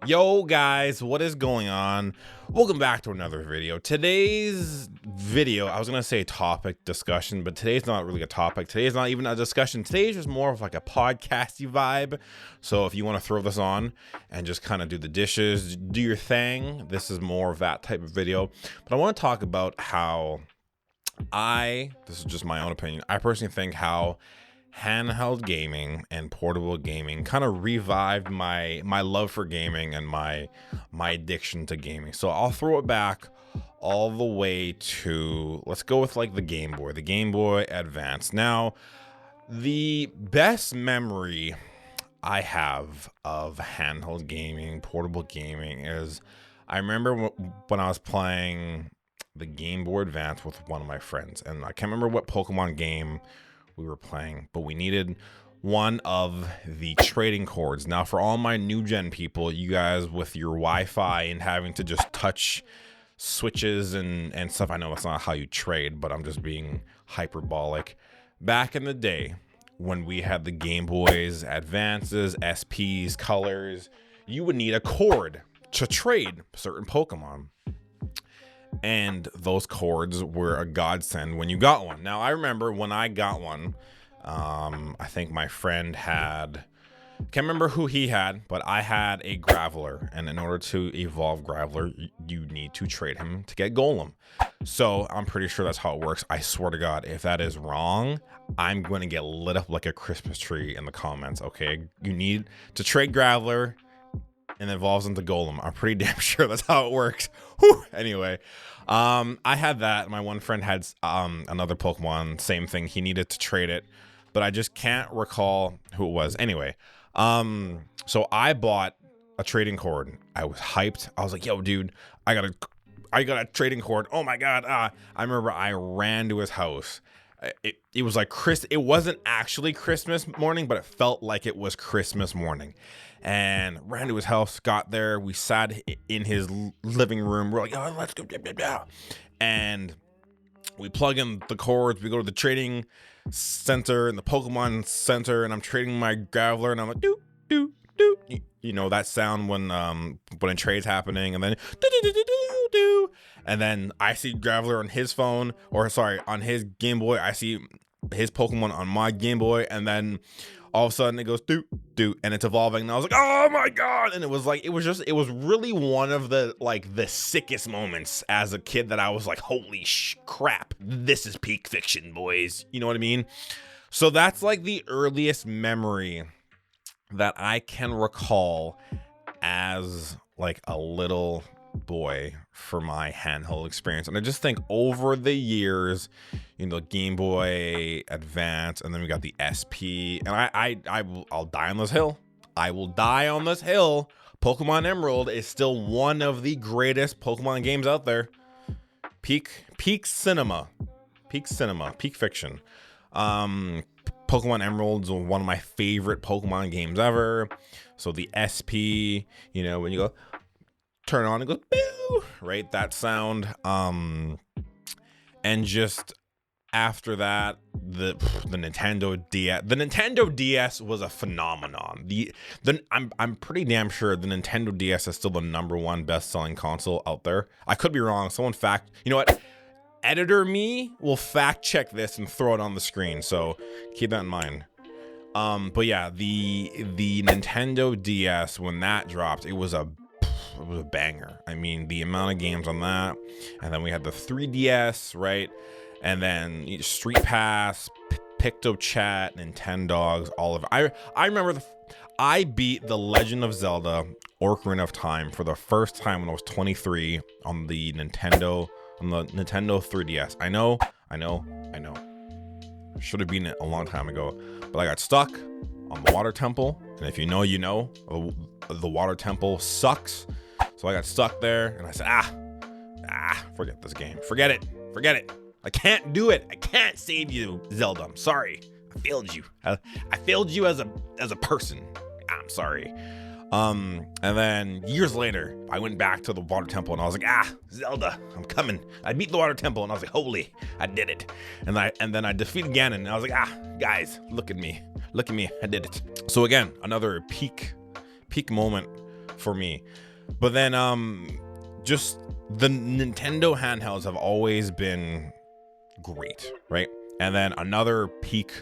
Yo guys, what is going on? Welcome back to another video. Today's video, I was gonna say topic discussion, but today's not really a topic. Today's not even a discussion. Today's just more of like a podcasty vibe. So if you want to throw this on and just kind of do the dishes, do your thing, this is more of that type of video. But I want to talk about how this is just my own opinion, I personally think how handheld gaming and portable gaming kind of revived my love for gaming and my addiction to gaming. So I'll throw it back all the way to, let's go with like the Game Boy Advance. Now, the best memory I have of handheld gaming, portable gaming, is I remember when I was playing the Game Boy Advance with one of my friends, and I can't remember what Pokemon game we were playing, but we needed one of the trading cords. Now, for all my new gen people, you guys with your Wi-Fi and having to just touch switches and stuff, I know that's not how you trade, but I'm just being hyperbolic. Back in the day when we had the Game Boys, Advances, SPs, Colors, you would need a cord to trade certain Pokemon. And those cords were a godsend when you got one. Now, I remember when I got one, I think my friend had, can't remember who he had, but I had a Graveler. And in order to evolve Graveler, you need to trade him to get Golem. So I'm pretty sure that's how it works. I swear to God, if that is wrong, I'm going to get lit up like a Christmas tree in the comments, okay? You need to trade Graveler and it evolves into Golem. I'm pretty damn sure that's how it works. Whew. Anyway, I had that. My one friend had another Pokemon, same thing. He needed to trade it, but I just can't recall who it was. Anyway, so I bought a trading cord. I was hyped. I was like, yo, dude, I got a trading cord. Oh my God. I remember I ran to his house. It was like it wasn't actually Christmas morning, but it felt like it was Christmas morning. And ran to his house, got there, we sat in his living room, we're like, oh, let's go, and we plug in the cords, we go to the trading center and the Pokemon center, and I'm trading my Graveler, and I'm like, doo, doo, doo. You know that sound when a trade's happening, and then doo, doo, doo, doo, doo, doo. And then I see Graveler on his phone, or sorry, on his Game Boy, I see his Pokemon on my Game Boy, and then all of a sudden it goes doo doo and it's evolving, and I was like, oh my God. And it was really one of the sickest moments as a kid that I was like, holy crap, this is peak fiction, boys. You know what I mean? So that's like the earliest memory that I can recall as like a little boy for my handheld experience. And I just think over the years, you know, Game Boy Advance, and then we got the SP, and I'll die on this hill. I will die on this hill. Pokemon Emerald is still one of the greatest Pokemon games out there. Peak cinema, peak fiction. Pokemon Emerald's one of my favorite Pokemon games ever. So the SP, you know, when you go turn on and go boo, right, that sound, and just after that, the Nintendo DS was a phenomenon. I'm pretty damn sure the Nintendo DS is still the #1 best-selling console out there. I could be wrong. You know what, editor me will fact check this and throw it on the screen, so keep that in mind. But yeah, the Nintendo DS, when that dropped, it was a banger. I mean, the amount of games on that, and then we had the 3DS, right? And then Street Pass, PictoChat, Nintendogs, all of it. I remember I beat The Legend of Zelda Ocarina of Time for the first time when I was 23 on the Nintendo 3DS. I know. Should have beaten it a long time ago, but I got stuck on the water temple, and if you know, you know, the water temple sucks. So I got stuck there, and I said, forget this game. Forget it. I can't do it. I can't save you, Zelda. I'm sorry. I failed you. I failed you as a person. I'm sorry. And then years later, I went back to the water temple and I was like, Zelda, I'm coming. I beat the water temple and I was like, holy, I did it. And then I defeated Ganon and I was like, guys, look at me, I did it. So again, another peak moment for me. But then just the Nintendo handhelds have always been great, right? And then another peak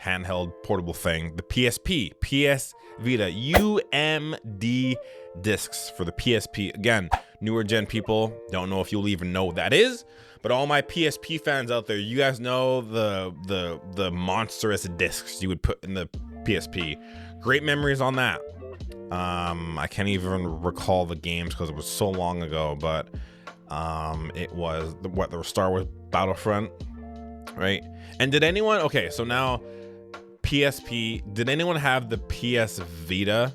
handheld portable thing, the PSP, PS Vita, UMD discs for the PSP. Again, newer gen people don't know if you'll even know what that is, but all my PSP fans out there, you guys know the monstrous discs you would put in the PSP. Great memories on that. I can't even recall the games because it was so long ago, but it was the Star Wars Battlefront, right? And did anyone, okay, so now PSP, did anyone have the PS Vita?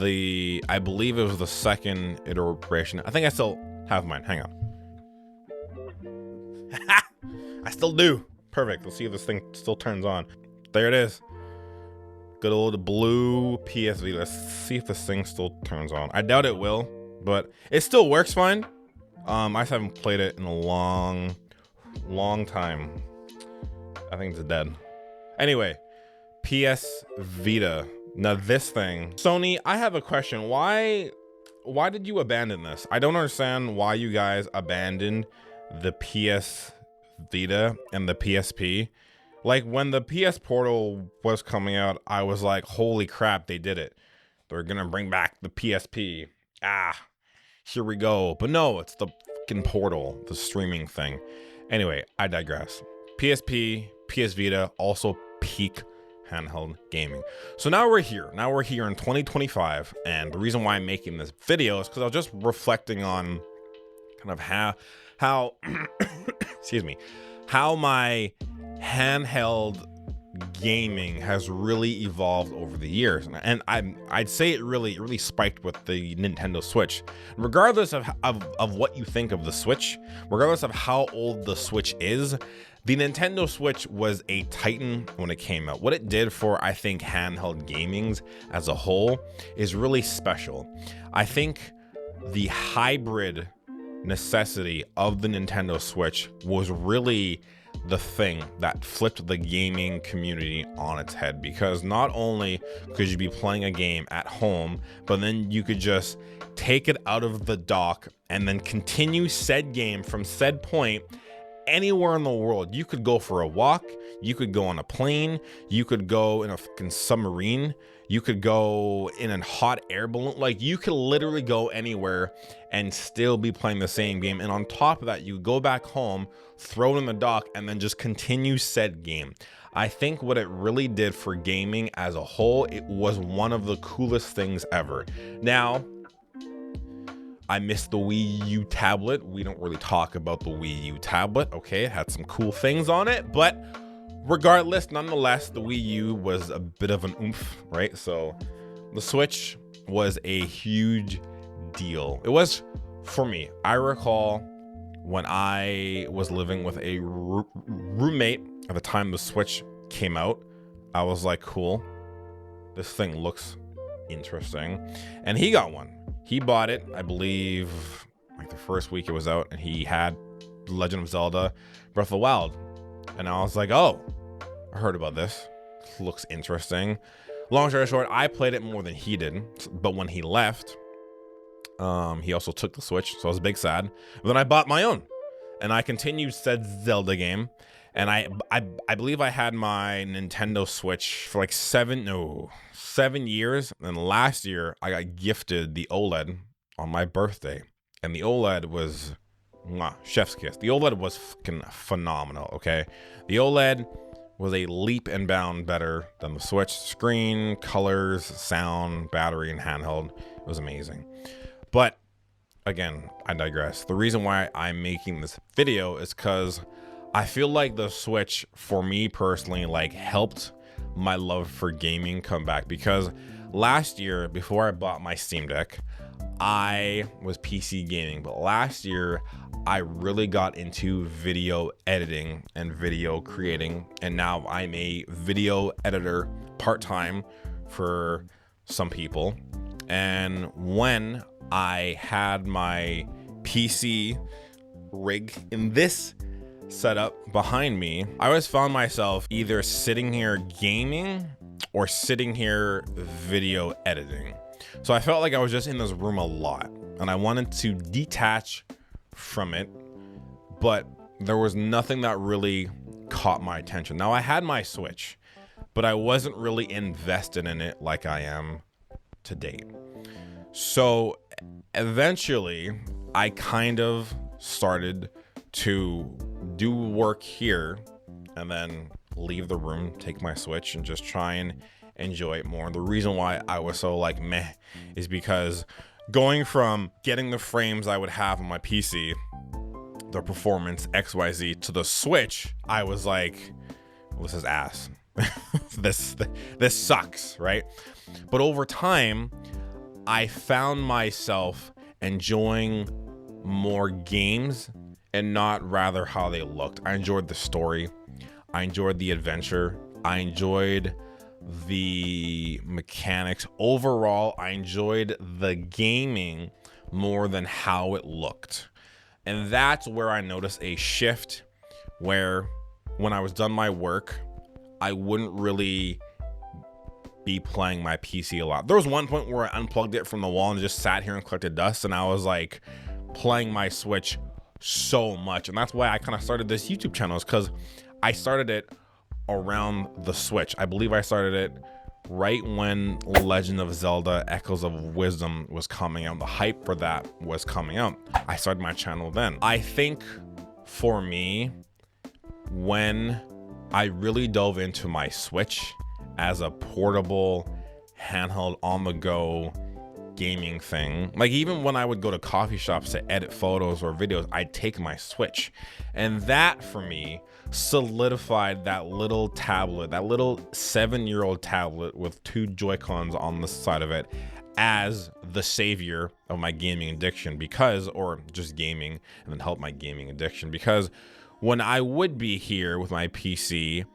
I believe it was the second iteration. I think I still have mine. Hang on. I still do. Perfect. Let's see if this thing still turns on. There it is. Good old blue PS Vita. Let's see if this thing still turns on. I doubt it will, but it still works fine. I just haven't played it in a long time. I think it's dead. Anyway, PS Vita. Now this thing, Sony, I have a question. Why did you abandon this? I don't understand why you guys abandoned the PS Vita and the PSP. Like when the PS Portal was coming out, I was like, holy crap, they did it. They're gonna bring back the PSP. Here we go. But no, it's the fucking Portal, the streaming thing. Anyway, I digress. PSP, PS Vita, also peak handheld gaming. So now we're here. Now we're here in 2025, and the reason why I'm making this video is because I was just reflecting on kind of how excuse me, how my handheld gaming has really evolved over the years, and I'd say it really spiked with the Nintendo Switch. Regardless of what you think of the Switch, regardless of how old the Switch is, the Nintendo Switch was a titan when it came out. What it did for, I think, handheld gamings as a whole is really special. I think the hybrid necessity of the Nintendo Switch was really the thing that flipped the gaming community on its head, because not only could you be playing a game at home, but then you could just take it out of the dock and then continue said game from said point anywhere in the world. You could go for a walk, you could go on a plane, you could go in a fucking submarine, you could go in a hot air balloon. Like, you could literally go anywhere and still be playing the same game. And on top of that, you go back home, throw it in the dock, and then just continue said game. I think what it really did for gaming as a whole, it was one of the coolest things ever. Now, I miss the Wii U tablet. We don't really talk about the Wii U tablet. Okay, it had some cool things on it, but regardless, nonetheless, the Wii U was a bit of an oomph, right? So the Switch was a huge deal. It was for me. I recall when I was living with a roommate at the time the Switch came out, I was like, cool, this thing looks interesting. And he got one. He bought it, I believe, like the first week it was out, and he had Legend of Zelda Breath of the Wild. And I was like, oh, I heard about this. Looks interesting. Long story short, I played it more than he did. But when he left, he also took the Switch, so I was big sad. But then I bought my own, and I continued said Zelda game. And I believe I had my Nintendo Switch for like 7 years. And last year, I got gifted the OLED on my birthday. And the OLED was chef's kiss. The OLED was fucking phenomenal, okay? The OLED was a leap and bound better than the Switch. Screen, colors, sound, battery, and handheld. It was amazing. But again, I digress. The reason why I'm making this video is because I feel like the Switch, for me personally, like helped my love for gaming come back. Because last year, before I bought my Steam Deck, I was PC gaming. But last year, I really got into video editing and video creating. And now I'm a video editor part-time for some people. And when I had my PC rig in this setup behind me, I always found myself either sitting here gaming or sitting here video editing. So I felt like I was just in this room a lot and I wanted to detach from it, but there was nothing that really caught my attention. Now I had my Switch, but I wasn't really invested in it like I am to date. So eventually I kind of started to do work here and then leave the room, take my Switch and just try and enjoy it more. And the reason why I was so like meh is because going from getting the frames I would have on my PC, the performance XYZ, to the Switch, I was like, well, this is ass. this sucks, right? But over time, I found myself enjoying more games and not rather how they looked. I enjoyed the story. I enjoyed the adventure. I enjoyed the mechanics. Overall, I enjoyed the gaming more than how it looked. And that's where I noticed a shift where when I was done my work, I wouldn't really be playing my PC a lot. There was one point where I unplugged it from the wall and just sat here and collected dust, and I was like playing my Switch so much. And that's why I kind of started this YouTube channel, is because I started it around the Switch. I believe I started it right when Legend of Zelda Echoes of Wisdom was coming out. The hype for that was coming out. I started my channel then. I think for me, when I really dove into my Switch as a portable, handheld, on-the-go gaming thing, like even when I would go to coffee shops to edit photos or videos, I'd take my Switch. And that for me solidified that little tablet, that little 7-year-old tablet with 2 Joy-Cons on the side of it, as the savior of my gaming addiction, because, or just gaming and then help my gaming addiction, because when I would be here with my PC,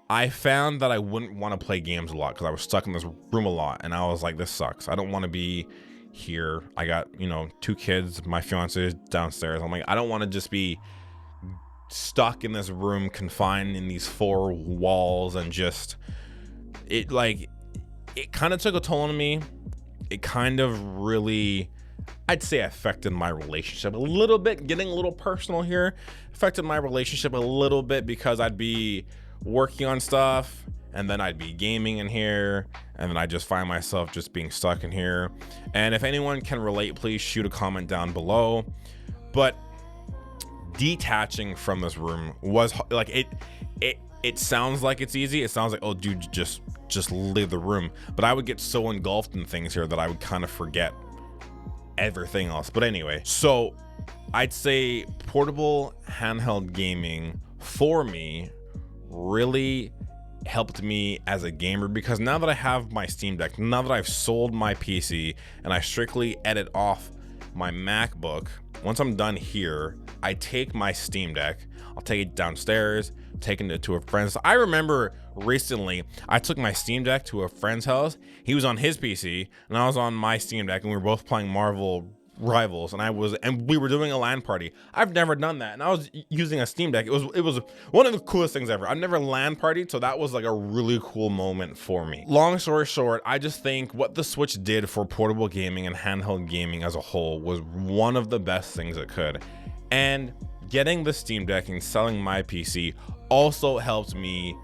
I found that I wouldn't want to play games a lot because I was stuck in this room a lot, and I was like, this sucks. I don't want to be here. I got, 2 kids, my fiance is downstairs. I'm like, I don't want to just be stuck in this room, confined in these 4 walls, and just it kind of took a toll on me. It kind of really, I'd say, affected my relationship a little bit. Getting a little personal here, affected my relationship a little bit, because I'd be working on stuff and then I'd be gaming in here, and then I just find myself just being stuck in here. And if anyone can relate, please shoot a comment down below. But detaching from this room was like, it sounds like it's easy. It sounds like, oh dude, just leave the room. But I would get so engulfed in things here that I would kind of forget everything else. But anyway, so I'd say portable handheld gaming for me really helped me as a gamer, because now that I have my Steam Deck, now that I've sold my PC and I strictly edit off my MacBook, once I'm done here, I take my Steam Deck, I'll take it downstairs, taking it to a friend's. I remember recently I took my Steam Deck to a friend's house. He was on his PC and I was on my Steam Deck, and we were both playing Marvel Rivals, and we were doing a LAN party. I've never done that, and I was using a Steam Deck. It was one of the coolest things ever. I've never LAN partied, so that was like a really cool moment for me. Long story short, I just think what the Switch did for portable gaming and handheld gaming as a whole was one of the best things it could. And getting the Steam Deck and selling my PC also helped me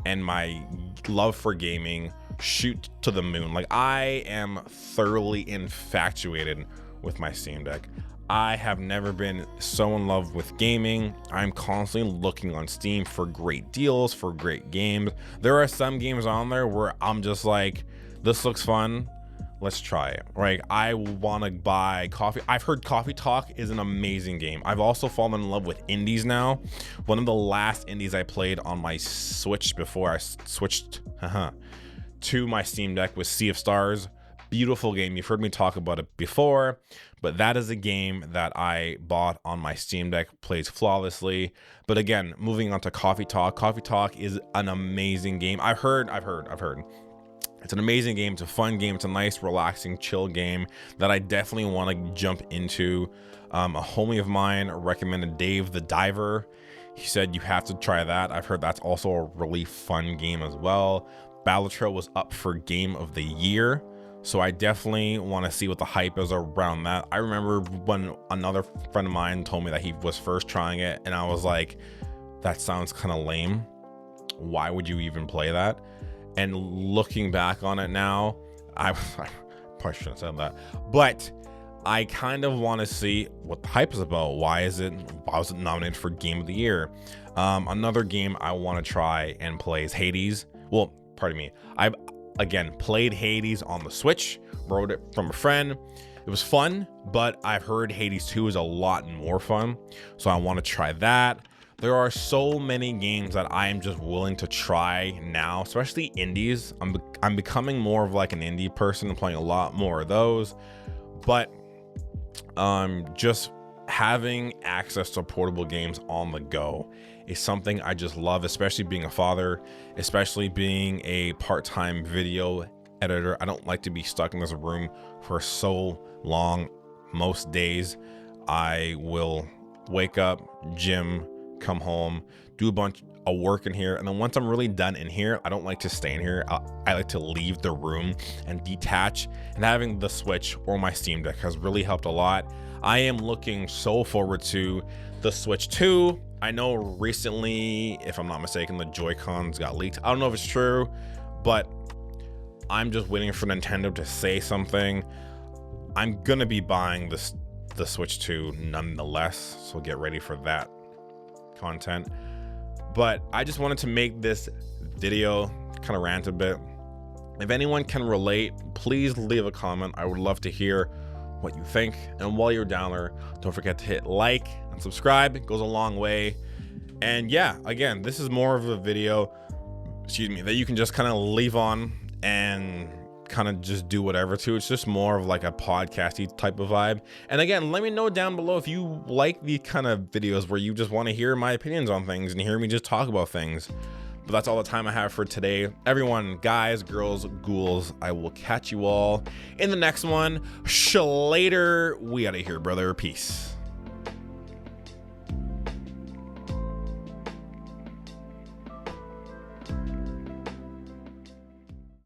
and my love for gaming shoot to the moon. Like, I am thoroughly infatuated with my Steam Deck. I have never been so in love with gaming. I'm constantly looking on Steam for great deals, for great games. There are some games on there where I'm just like, this looks fun, let's try it. Like, I want to buy Coffee. I've heard Coffee Talk is an amazing game. I've also fallen in love with indies now. One of the last indies I played on my Switch before I switched to my Steam Deck was Sea of Stars. Beautiful game. You've heard me talk about it before, but that is a game that I bought on my Steam Deck, plays flawlessly. But again, moving on to Coffee Talk. Coffee Talk is an amazing game. I've heard. It's an amazing game. It's a fun game. It's a nice, relaxing, chill game that I definitely want to jump into. A homie of mine recommended Dave the Diver. He said you have to try that. I've heard that's also a really fun game as well. Balatro was up for Game of the Year So I definitely want to see what the hype is around that. I remember when another friend of mine told me that he was first trying it, and I was like, that sounds kind of lame. Why would you even play that? And looking back on it now, I probably shouldn't have said that, but I kind of want to see what the hype is about. Why was it nominated for Game of the Year? Another game I want to try and play is Hades. Well, pardon me. I've again played Hades on the Switch, borrowed it from a friend. It was fun, but I've heard Hades 2 is a lot more fun, so I want to try that. There are so many games that I am just willing to try now, especially indies. I'm becoming more of like an indie person and playing a lot more of those, but just having access to portable games on the go is something I just love, especially being a father, especially being a part-time video editor. I don't like to be stuck in this room for so long. Most days I will wake up, gym, come home, do a bunch of work in here, and then once I'm really done in here, I don't like to stay in here. I like to leave the room and detach, and having the Switch or my Steam Deck has really helped a lot. I am looking so forward to the Switch 2. I know recently, if I'm not mistaken, the Joy-Cons got leaked. I don't know if it's true, but I'm just waiting for Nintendo to say something. I'm gonna be buying the Switch 2 nonetheless, so get ready for that content. But I just wanted to make this video, kind of rant a bit. If anyone can relate, please leave a comment. I would love to hear what you think. And while you're down there, don't forget to hit like and subscribe. It goes a long way. And yeah, again, this is more of a video, that you can just kind of leave on and kind of just do whatever to. It's just more of like a podcasty type of vibe. And again, let me know down below if you like these kind of videos where you just want to hear my opinions on things and hear me just talk about things. But that's all the time I have for today. Everyone, guys, girls, ghouls, I will catch you all in the next one. Later. We out of here, brother. Peace.